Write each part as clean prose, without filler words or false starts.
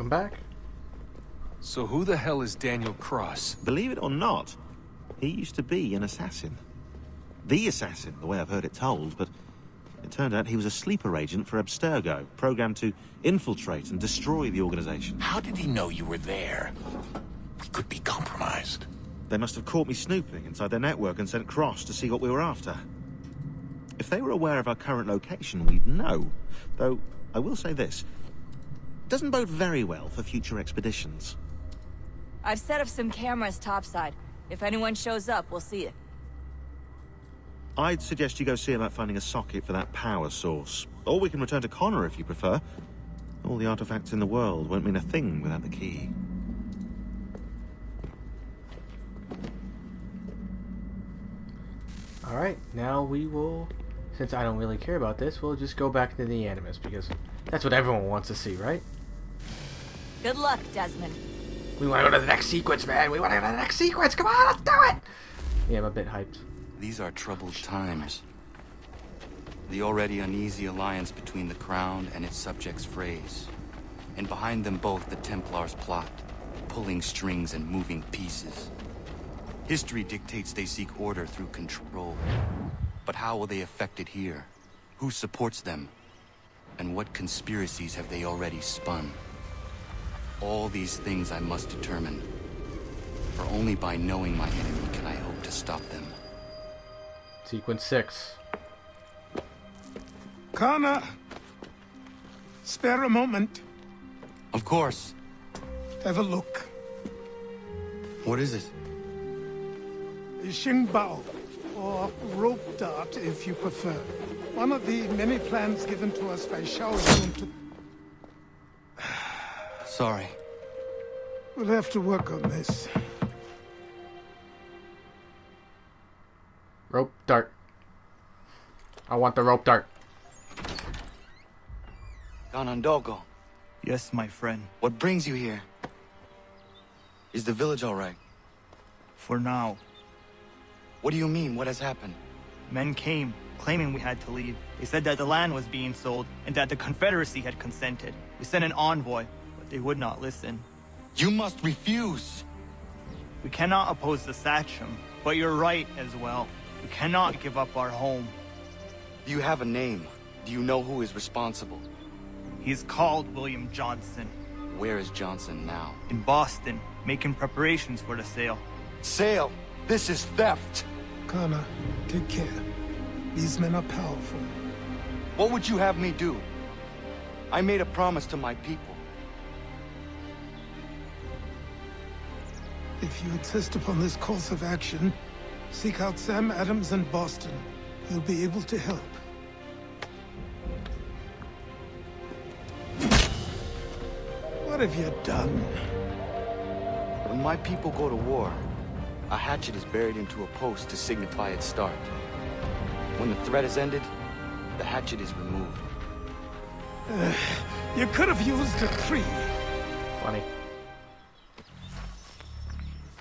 Welcome back. So who the hell is Daniel Cross? Believe it or not, he used to be an assassin. The assassin, the way I've heard it told, but it turned out he was a sleeper agent for Abstergo, programmed to infiltrate and destroy the organization. How did he know you were there? We could be compromised. They must have caught me snooping inside their network and sent Cross to see what we were after. If they were aware of our current location, we'd know. Though, I will say this. Doesn't bode very well for future expeditions. I've set up some cameras topside. If anyone shows up, we'll see it. I'd suggest you go see about finding a socket for that power source. Or we can return to Connor if you prefer. All the artifacts in the world won't mean a thing without the key. Alright, now we will, since I don't really care about this, we'll just go back to the Animus, because that's what everyone wants to see, right? Good luck, Desmond. We want to go to the next sequence, man! We want to go to the next sequence! Come on, let's do it! Yeah, I'm a bit hyped. These are troubled times. The already uneasy alliance between the Crown and its subjects frays. And behind them both the Templars plot, pulling strings and moving pieces. History dictates they seek order through control. But how will they affect it here? Who supports them? And what conspiracies have they already spun? All these things I must determine. For only by knowing my enemy can I hope to stop them. Sequence 6. Connor! Spare a moment. Of course. Have a look. What is it? The Xingbao, or rope dart if you prefer. One of the many plans given to us by Shao Yun to... Sorry. We'll have to work on this. Rope dart. I want the rope dart. Ganondogo, Yes, my friend. what brings you here? Is the village all right? For now, What do you mean? What has happened? men came, claiming we had to leave. They said that the land was being sold, and that the Confederacy had consented. We sent an envoy, but they would not listen. You must refuse! We cannot oppose the Sachem, but you're right as well. We cannot give up our home. Do you have a name? Do you know who is responsible? He's called William Johnson. Where is Johnson now? In Boston, making preparations for the sale. Sale! This is theft! Connor, take care. These men are powerful. What would you have me do? I made a promise to my people. If you insist upon this course of action, seek out Sam Adams in Boston. He'll be able to help. What have you done? When my people go to war, a hatchet is buried into a post to signify its start. When the threat is ended, the hatchet is removed. You could have used a tree. Funny.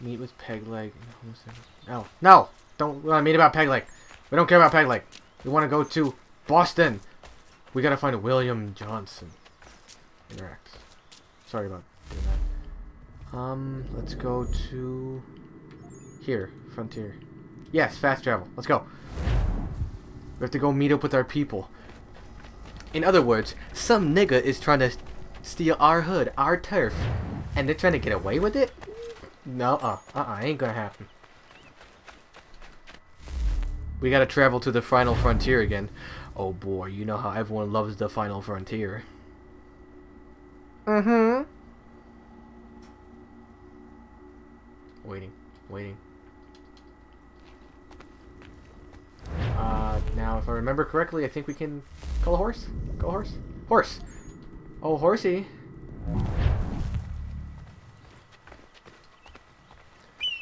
Meet with Pegleg. No. No! Don't meet about Pegleg. We don't care about Pegleg. We want to go to Boston. We gotta find William Johnson. Interact. Sorry about doing that. Let's go to... here. Frontier. Yes, fast travel. Let's go. We have to go meet up with our people. In other words, some nigga is trying to steal our hood, our turf, and they're trying to get away with it? No, ain't gonna happen. We gotta travel to the final frontier again. Oh boy, you know how everyone loves the final frontier. Mm-hmm. Waiting. Now if I remember correctly, I think we can call a horse? Go horse? Horse! Oh, horsey!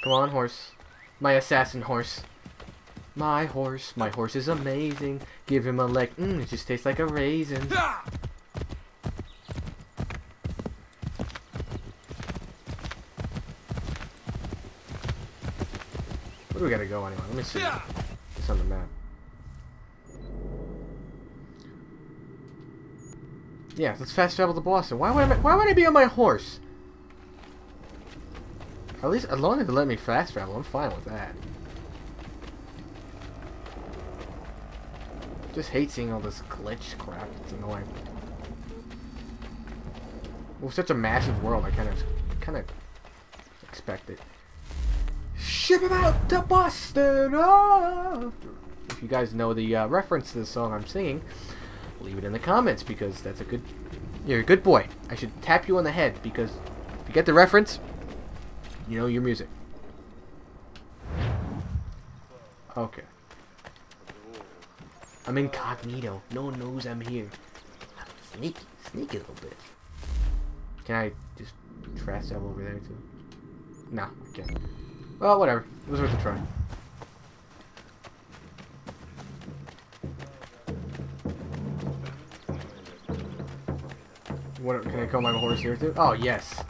Come on, horse. My assassin horse. My horse is amazing. Give him a leg, it just tastes like a raisin. Where do we gotta go anyway? Let me see. It's on the map. Yeah, let's fast travel to Boston. Why would I be on my horse? At least, as long as they let me fast travel, I'm fine with that. Just hate seeing all this glitch crap. It's annoying. With such a massive world, I kind of expect it. Ship him out to Boston! Oh! If you guys know the reference to the song I'm singing, leave it in the comments because that's a good. You're a good boy. I should tap you on the head because if you get the reference, you know your music. Okay. I'm incognito. No one knows I'm here. Sneaky a little bit. Can I just fast travel over there too? No, I can't. Well, whatever. It was worth a try. What, can I call my horse here too? Oh, yes.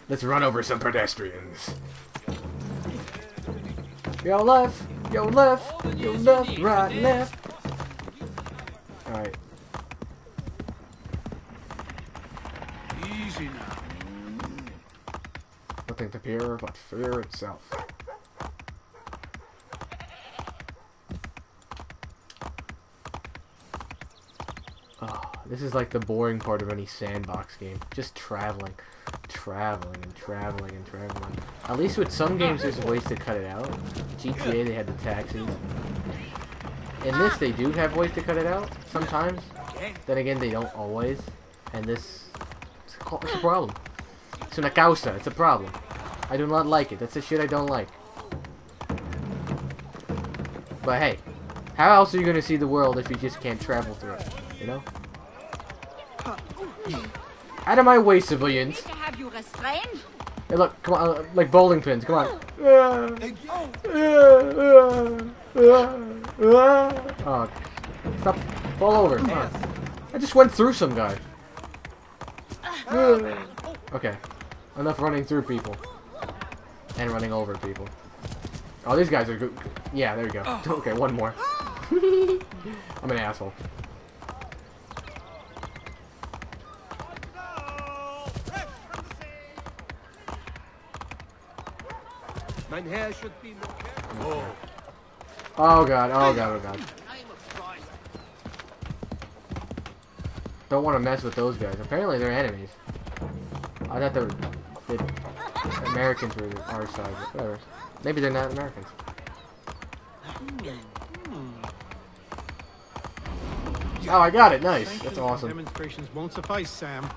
Let's run over some pedestrians. Yo left, yo left, right, left. Alright. Easy now. Nothing to fear but fear itself. Oh, this is like the boring part of any sandbox game. Just traveling. Traveling and traveling and traveling. At least with some games there's ways to cut it out. GTA they had the taxis. In this they do have ways to cut it out sometimes. Then again they don't always. And this it's a problem. It's una causa, it's a problem. I do not like it. That's the shit I don't like. But hey, how else are you gonna see the world if you just can't travel through it? You know? Out of my way, civilians! Hey, look, come on, like bowling pins, come on. Oh, stop, fall over, come on. I just went through some guy. Okay, enough running through people. And running over people. Oh, these guys are good. Yeah, there we go. Okay, one more. I'm an asshole. Oh god, oh god, oh god. Don't want to mess with those guys. Apparently they're enemies. I thought they were Americans were our side, but whatever. Maybe they're not Americans. Oh, I got it. Nice. That's awesome. Demonstrations won't suffice, Sam.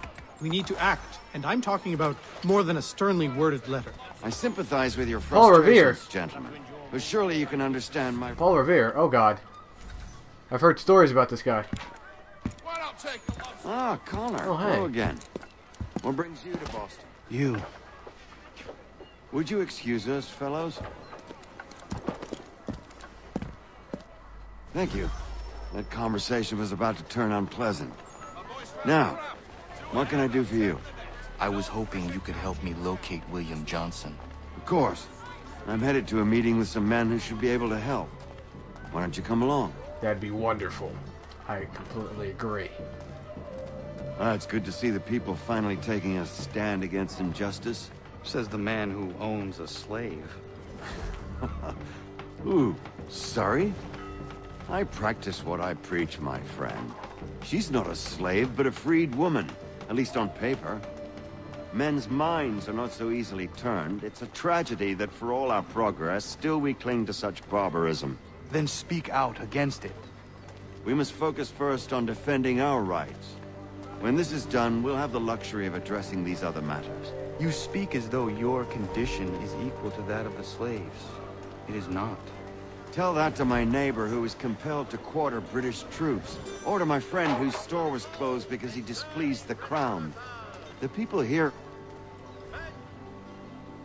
We need to act, and I'm talking about more than a sternly worded letter. I sympathize with your Paul Revere. frustrations, gentlemen. But surely you can understand my... Paul Revere. Oh, God. I've heard stories about this guy. Ah, Connor. Oh, hey. Hello again. What brings you to Boston? You. Would you excuse us, fellows? Thank you. That conversation was about to turn unpleasant. Now, what can I do for you? I was hoping you could help me locate William Johnson. Of course. I'm headed to a meeting with some men who should be able to help. Why don't you come along? That'd be wonderful. I completely agree. It's good to see the people finally taking a stand against injustice. Says the man who owns a slave. Ooh, sorry? I practice what I preach, my friend. She's not a slave, but a freed woman. At least on paper. Men's minds are not so easily turned. It's a tragedy that for all our progress, still we cling to such barbarism. Then speak out against it. We must focus first on defending our rights. When this is done, we'll have the luxury of addressing these other matters. You speak as though your condition is equal to that of the slaves. It is not. Tell that to my neighbor who was compelled to quarter British troops, or to my friend whose store was closed because he displeased the crown. The people here...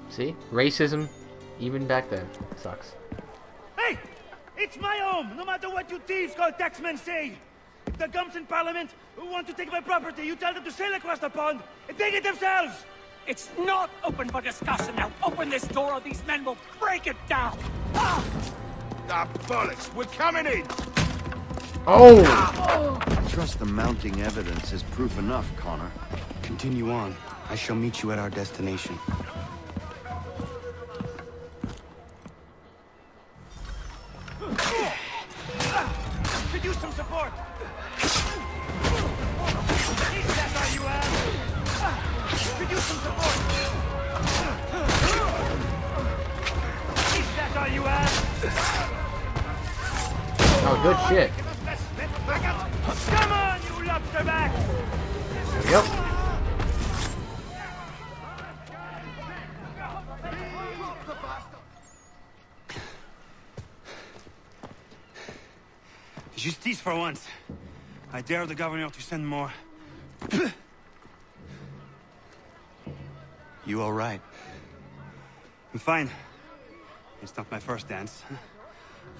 See? Racism, even back then, sucks. Hey! It's my home, no matter what you thieves called taxmen say! If the gums in Parliament who want to take my property, you tell them to sail across the pond and take it themselves! It's not open for discussion now. Open this door or these men will break it down. Ah! Ah, bollocks! We're coming in! Oh! I trust the mounting evidence is proof enough, Connor. Continue on. I shall meet you at our destination. Could use some support. That's all you have. Could use some support. That's all you have. Oh, good shit. Come on, you lobster back. Yep. Justice for once. I dare the governor to send more. You all right? I'm fine. It's not my first dance.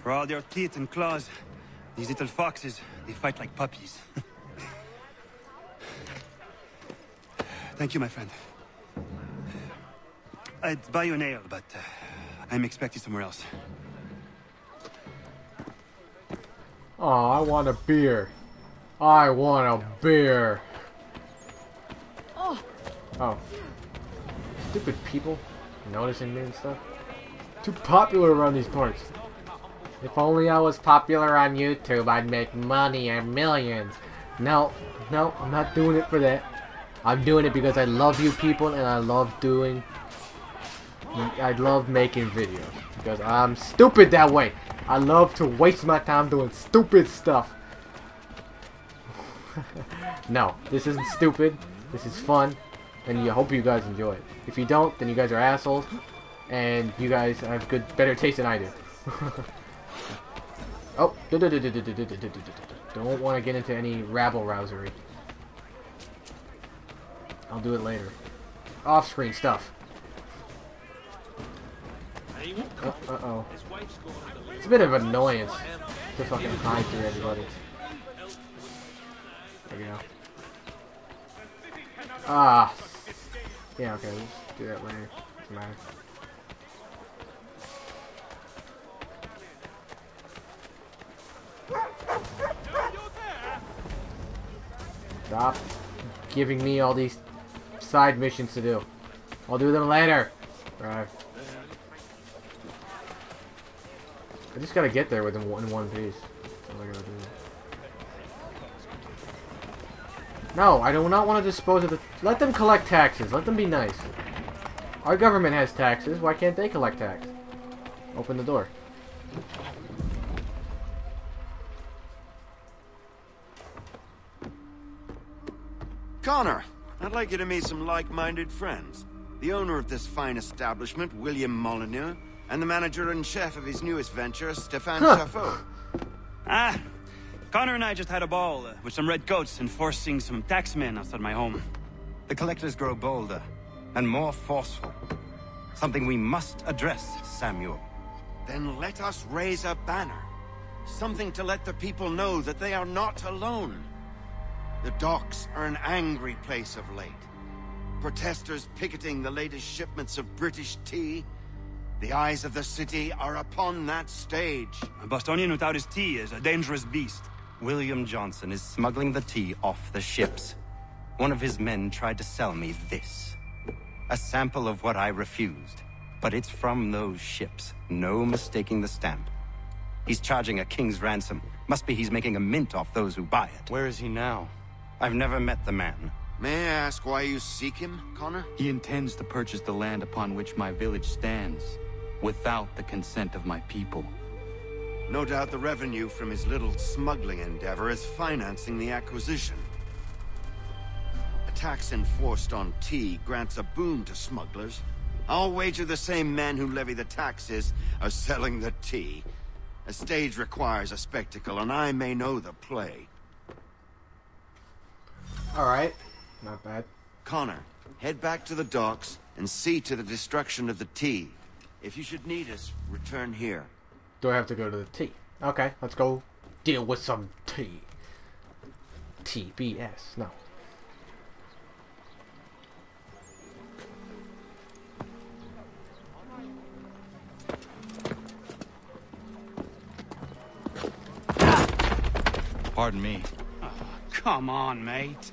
For all their teeth and claws, these little foxes, they fight like puppies. Thank you, my friend. I'd buy you an ale, but I'm expected somewhere else. Oh, I want a beer. I want a beer. Oh. Stupid people noticing me and stuff. Too popular around these parts. If only I was popular on YouTube, I'd make money and millions. No, no, I'm not doing it for that. I'm doing it because I love you people and I love making videos. Because I'm stupid that way. I love to waste my time doing stupid stuff. No, this isn't stupid. This is fun. And I hope you guys enjoy it. If you don't, then you guys are assholes. And you guys have better taste than I do. Oh, don't want to get into any rabble-rousery. I'll do it later. Off-screen stuff. Uh-oh. It's a bit of annoyance to fucking hide through everybody. There we go. Ah. Yeah, okay, let's do that later. Doesn't matter. Stop giving me all these side missions to do. I'll do them later. Right. I just gotta get there within one piece. That's all I gotta do. No, I do not want to dispose of the... Let them collect taxes. Let them be nice. Our government has taxes. Why can't they collect tax? Open the door. Connor, I'd like you to meet some like-minded friends. The owner of this fine establishment, William Molyneux, and the manager and chef of his newest venture, Stéphane Chaffeau. Ah, Connor and I just had a ball with some redcoats enforcing some taxmen outside my home. The collectors grow bolder and more forceful. Something we must address, Samuel. Then let us raise a banner. Something to let the people know that they are not alone. The docks are an angry place of late. Protesters picketing the latest shipments of British tea. The eyes of the city are upon that stage. A Bostonian without his tea is a dangerous beast. William Johnson is smuggling the tea off the ships. One of his men tried to sell me this. A sample of what I refused. But it's from those ships. No mistaking the stamp. He's charging a king's ransom. Must be he's making a mint off those who buy it. Where is he now? I've never met the man. May I ask why you seek him, Connor? He intends to purchase the land upon which my village stands, without the consent of my people. No doubt the revenue from his little smuggling endeavor is financing the acquisition. A tax enforced on tea grants a boon to smugglers. I'll wager the same men who levy the taxes are selling the tea. A stage requires a spectacle, and I may know the play. Alright. Not bad. Connor, head back to the docks and see to the destruction of the tea. If you should need us, return here. Do I have to go to the tea? Okay, let's go deal with some tea. TBS. No. Pardon me. Come on, mate.